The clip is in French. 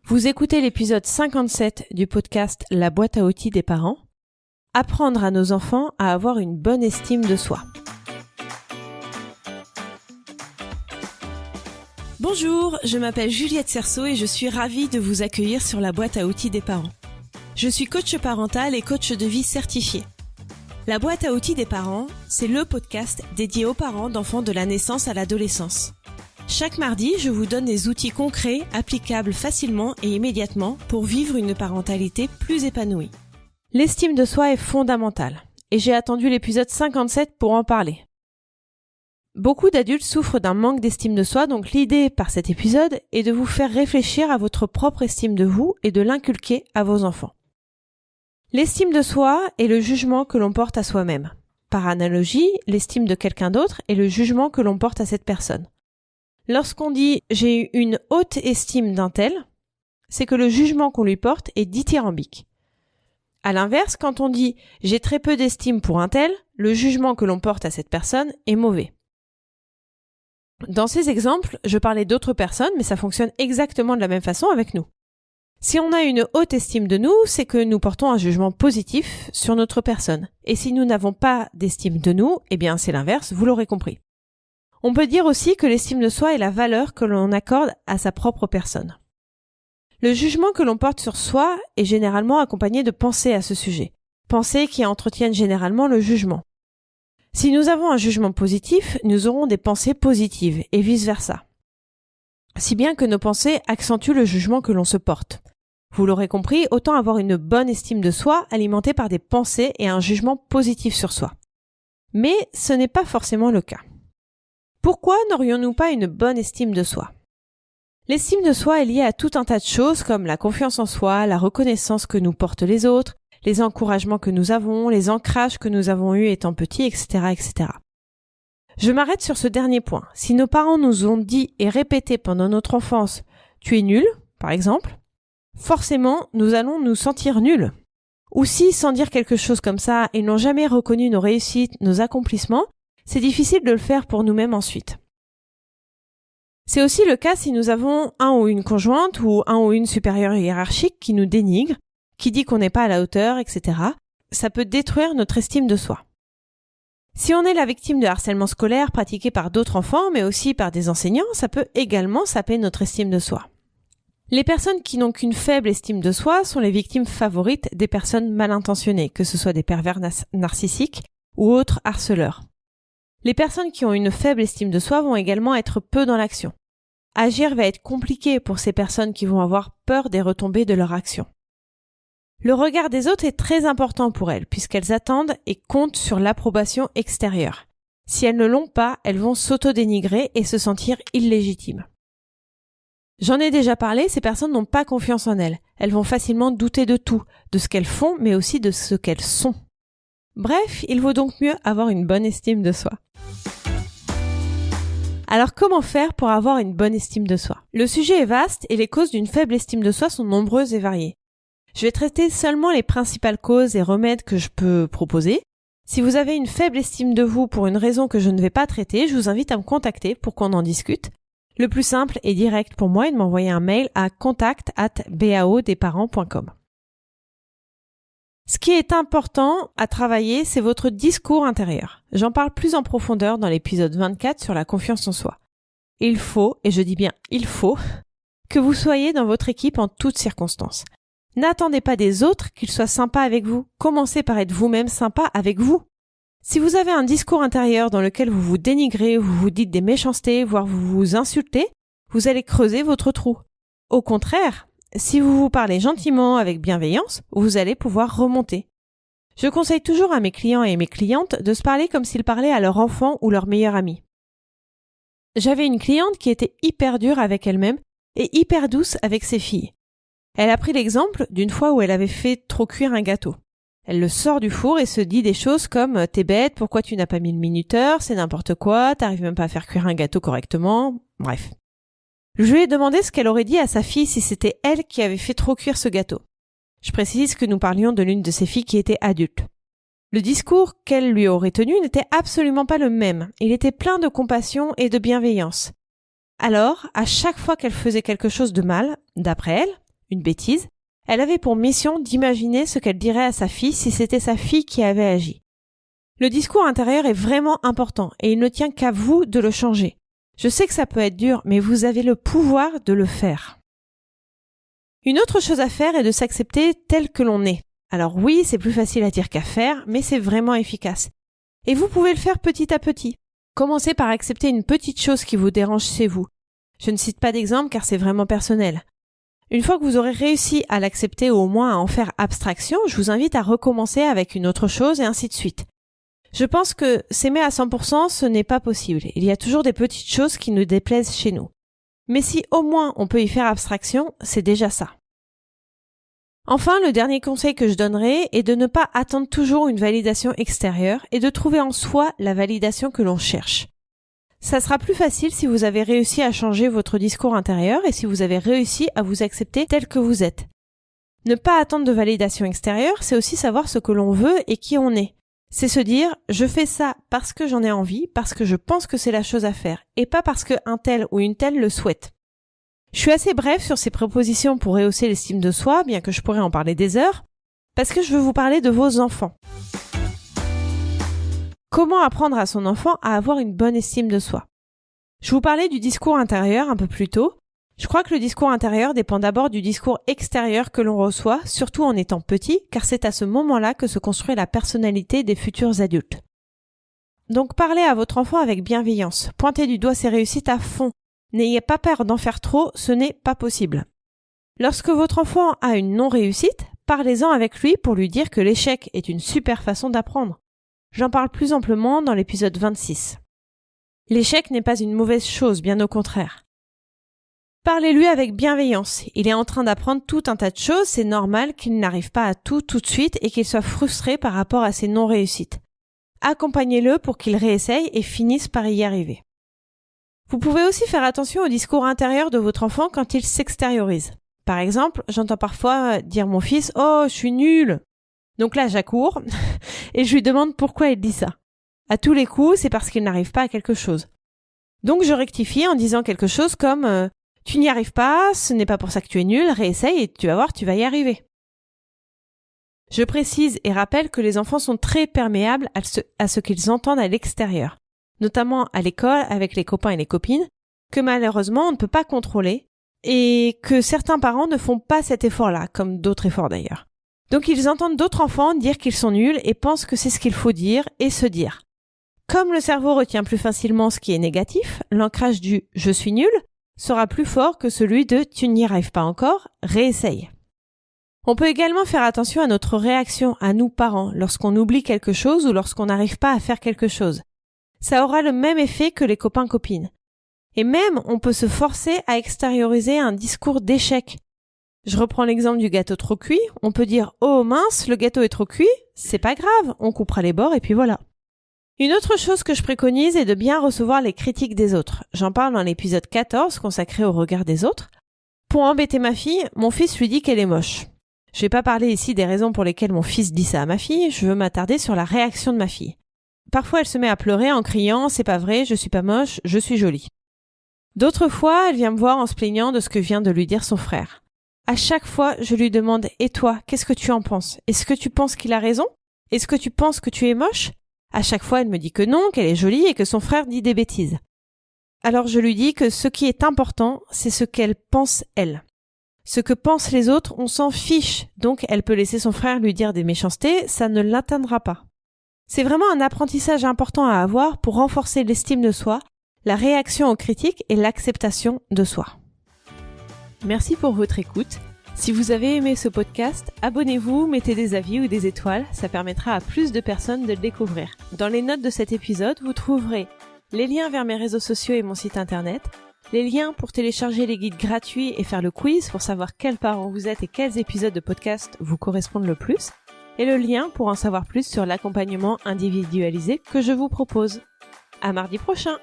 Vous écoutez l'épisode 57 du podcast La boîte à outils des parents. Apprendre à nos enfants à avoir une bonne estime de soi. Bonjour, je m'appelle Juliette Cerceau et je suis ravie de vous accueillir sur la boîte à outils des parents. Je suis coach parental et coach de vie certifié. La boîte à outils des parents, c'est le podcast dédié aux parents d'enfants de la naissance à l'adolescence. Chaque mardi, je vous donne des outils concrets, applicables facilement et immédiatement pour vivre une parentalité plus épanouie. L'estime de soi est fondamentale et j'ai attendu l'épisode 57 pour en parler. Beaucoup d'adultes souffrent d'un manque d'estime de soi, donc l'idée par cet épisode est de vous faire réfléchir à votre propre estime de vous et de l'inculquer à vos enfants. L'estime de soi est le jugement que l'on porte à soi-même. Par analogie, l'estime de quelqu'un d'autre est le jugement que l'on porte à cette personne. Lorsqu'on dit « j'ai une haute estime d'un tel », c'est que le jugement qu'on lui porte est dithyrambique. À l'inverse, quand on dit « j'ai très peu d'estime pour un tel », le jugement que l'on porte à cette personne est mauvais. Dans ces exemples, je parlais d'autres personnes, mais ça fonctionne exactement de la même façon avec nous. Si on a une haute estime de nous, c'est que nous portons un jugement positif sur notre personne. Et si nous n'avons pas d'estime de nous, eh bien c'est l'inverse, vous l'aurez compris. On peut dire aussi que l'estime de soi est la valeur que l'on accorde à sa propre personne. Le jugement que l'on porte sur soi est généralement accompagné de pensées à ce sujet. Pensées qui entretiennent généralement le jugement. Si nous avons un jugement positif, nous aurons des pensées positives et vice-versa. Si bien que nos pensées accentuent le jugement que l'on se porte. Vous l'aurez compris, autant avoir une bonne estime de soi alimentée par des pensées et un jugement positif sur soi. Mais ce n'est pas forcément le cas. Pourquoi n'aurions-nous pas une bonne estime de soi ? L'estime de soi est liée à tout un tas de choses comme la confiance en soi, la reconnaissance que nous portent les autres, les encouragements que nous avons, les ancrages que nous avons eus étant petits, etc., etc. Je m'arrête sur ce dernier point. Si nos parents nous ont dit et répété pendant notre enfance « tu es nul », par exemple, forcément, nous allons nous sentir nuls. Ou si, sans dire quelque chose comme ça, ils n'ont jamais reconnu nos réussites, nos accomplissements, c'est difficile de le faire pour nous-mêmes ensuite. C'est aussi le cas si nous avons un ou une conjointe ou un ou une supérieure hiérarchique qui nous dénigre, qui dit qu'on n'est pas à la hauteur, etc. Ça peut détruire notre estime de soi. Si on est la victime de harcèlement scolaire pratiqué par d'autres enfants, mais aussi par des enseignants, ça peut également saper notre estime de soi. Les personnes qui n'ont qu'une faible estime de soi sont les victimes favorites des personnes mal intentionnées, que ce soit des pervers narcissiques ou autres harceleurs. Les personnes qui ont une faible estime de soi vont également être peu dans l'action. Agir va être compliqué pour ces personnes qui vont avoir peur des retombées de leur action. Le regard des autres est très important pour elles, puisqu'elles attendent et comptent sur l'approbation extérieure. Si elles ne l'ont pas, elles vont s'auto-dénigrer et se sentir illégitimes. J'en ai déjà parlé, ces personnes n'ont pas confiance en elles. Elles vont facilement douter de tout, de ce qu'elles font, mais aussi de ce qu'elles sont. Bref, il vaut donc mieux avoir une bonne estime de soi. Alors comment faire pour avoir une bonne estime de soi ? Le sujet est vaste et les causes d'une faible estime de soi sont nombreuses et variées. Je vais traiter seulement les principales causes et remèdes que je peux proposer. Si vous avez une faible estime de vous pour une raison que je ne vais pas traiter, je vous invite à me contacter pour qu'on en discute. Le plus simple et direct pour moi est de m'envoyer un mail à contact@baodesparents.com. Ce qui est important à travailler, c'est votre discours intérieur. J'en parle plus en profondeur dans l'épisode 24 sur la confiance en soi. Il faut, et je dis bien il faut, que vous soyez dans votre équipe en toutes circonstances. N'attendez pas des autres qu'ils soient sympas avec vous. Commencez par être vous-même sympa avec vous. Si vous avez un discours intérieur dans lequel vous vous dénigrez, vous vous dites des méchancetés, voire vous vous insultez, vous allez creuser votre trou. Au contraire, si vous vous parlez gentiment, avec bienveillance, vous allez pouvoir remonter. Je conseille toujours à mes clients et mes clientes de se parler comme s'ils parlaient à leur enfant ou leur meilleur ami. J'avais une cliente qui était hyper dure avec elle-même et hyper douce avec ses filles. Elle a pris l'exemple d'une fois où elle avait fait trop cuire un gâteau. Elle le sort du four et se dit des choses comme « T'es bête, pourquoi tu n'as pas mis le minuteur, c'est n'importe quoi, t'arrives même pas à faire cuire un gâteau correctement, bref. » Je lui ai demandé ce qu'elle aurait dit à sa fille si c'était elle qui avait fait trop cuire ce gâteau. Je précise que nous parlions de l'une de ses filles qui était adulte. Le discours qu'elle lui aurait tenu n'était absolument pas le même. Il était plein de compassion et de bienveillance. Alors, à chaque fois qu'elle faisait quelque chose de mal, d'après elle, une bêtise, elle avait pour mission d'imaginer ce qu'elle dirait à sa fille si c'était sa fille qui avait agi. Le discours intérieur est vraiment important et il ne tient qu'à vous de le changer. Je sais que ça peut être dur, mais vous avez le pouvoir de le faire. Une autre chose à faire est de s'accepter tel que l'on est. Alors oui, c'est plus facile à dire qu'à faire, mais c'est vraiment efficace. Et vous pouvez le faire petit à petit. Commencez par accepter une petite chose qui vous dérange chez vous. Je ne cite pas d'exemple car c'est vraiment personnel. Une fois que vous aurez réussi à l'accepter ou au moins à en faire abstraction, je vous invite à recommencer avec une autre chose et ainsi de suite. Je pense que s'aimer à 100%, ce n'est pas possible. Il y a toujours des petites choses qui nous déplaisent chez nous. Mais si au moins on peut y faire abstraction, c'est déjà ça. Enfin, le dernier conseil que je donnerai est de ne pas attendre toujours une validation extérieure et de trouver en soi la validation que l'on cherche. Ça sera plus facile si vous avez réussi à changer votre discours intérieur et si vous avez réussi à vous accepter tel que vous êtes. Ne pas attendre de validation extérieure, c'est aussi savoir ce que l'on veut et qui on est. C'est se dire « je fais ça parce que j'en ai envie, parce que je pense que c'est la chose à faire, et pas parce qu'un tel ou une telle le souhaite ». Je suis assez bref sur ces propositions pour rehausser l'estime de soi, bien que je pourrais en parler des heures, parce que je veux vous parler de vos enfants. Comment apprendre à son enfant à avoir une bonne estime de soi? Je vous parlais du discours intérieur un peu plus tôt. Je crois que le discours intérieur dépend d'abord du discours extérieur que l'on reçoit, surtout en étant petit, car c'est à ce moment-là que se construit la personnalité des futurs adultes. Donc parlez à votre enfant avec bienveillance, pointez du doigt ses réussites à fond, n'ayez pas peur d'en faire trop, ce n'est pas possible. Lorsque votre enfant a une non-réussite, parlez-en avec lui pour lui dire que l'échec est une super façon d'apprendre. J'en parle plus amplement dans l'épisode 26. L'échec n'est pas une mauvaise chose, bien au contraire. Parlez-lui avec bienveillance. Il est en train d'apprendre tout un tas de choses, c'est normal qu'il n'arrive pas à tout de suite et qu'il soit frustré par rapport à ses non-réussites. Accompagnez-le pour qu'il réessaye et finisse par y arriver. Vous pouvez aussi faire attention au discours intérieur de votre enfant quand il s'extériorise. Par exemple, j'entends parfois dire mon fils « Oh, je suis nul !» Donc là, j'accours et je lui demande pourquoi il dit ça. À tous les coups, c'est parce qu'il n'arrive pas à quelque chose. Donc je rectifie en disant quelque chose comme tu n'y arrives pas, ce n'est pas pour ça que tu es nul, réessaye et tu vas voir, tu vas y arriver. Je précise et rappelle que les enfants sont très perméables à ce qu'ils entendent à l'extérieur, notamment à l'école, avec les copains et les copines, que malheureusement on ne peut pas contrôler et que certains parents ne font pas cet effort-là, comme d'autres efforts d'ailleurs. Donc ils entendent d'autres enfants dire qu'ils sont nuls et pensent que c'est ce qu'il faut dire et se dire. Comme le cerveau retient plus facilement ce qui est négatif, l'ancrage du « je suis nul » sera plus fort que celui de « tu n'y arrives pas encore, réessaye ». On peut également faire attention à notre réaction à nous parents lorsqu'on oublie quelque chose ou lorsqu'on n'arrive pas à faire quelque chose. Ça aura le même effet que les copains-copines. Et même, on peut se forcer à extérioriser un discours d'échec. Je reprends l'exemple du gâteau trop cuit. On peut dire « Oh mince, le gâteau est trop cuit, c'est pas grave, on coupera les bords et puis voilà ». Une autre chose que je préconise est de bien recevoir les critiques des autres. J'en parle dans l'épisode 14 consacré au regard des autres. Pour embêter ma fille, mon fils lui dit qu'elle est moche. Je vais pas parler ici des raisons pour lesquelles mon fils dit ça à ma fille, je veux m'attarder sur la réaction de ma fille. Parfois elle se met à pleurer en criant « C'est pas vrai, je suis pas moche, je suis jolie ». D'autres fois, elle vient me voir en se plaignant de ce que vient de lui dire son frère. À chaque fois, je lui demande « Et toi, qu'est-ce que tu en penses? Est-ce que tu penses qu'il a raison? Est-ce que tu penses que tu es moche ?» À chaque fois, elle me dit que non, qu'elle est jolie et que son frère dit des bêtises. Alors je lui dis que ce qui est important, c'est ce qu'elle pense elle. Ce que pensent les autres, on s'en fiche, donc elle peut laisser son frère lui dire des méchancetés, ça ne l'atteindra pas. C'est vraiment un apprentissage important à avoir pour renforcer l'estime de soi, la réaction aux critiques et l'acceptation de soi. Merci pour votre écoute. Si vous avez aimé ce podcast, abonnez-vous, mettez des avis ou des étoiles, ça permettra à plus de personnes de le découvrir. Dans les notes de cet épisode, vous trouverez les liens vers mes réseaux sociaux et mon site internet, les liens pour télécharger les guides gratuits et faire le quiz pour savoir quels parents vous êtes et quels épisodes de podcast vous correspondent le plus, et le lien pour en savoir plus sur l'accompagnement individualisé que je vous propose. À mardi prochain!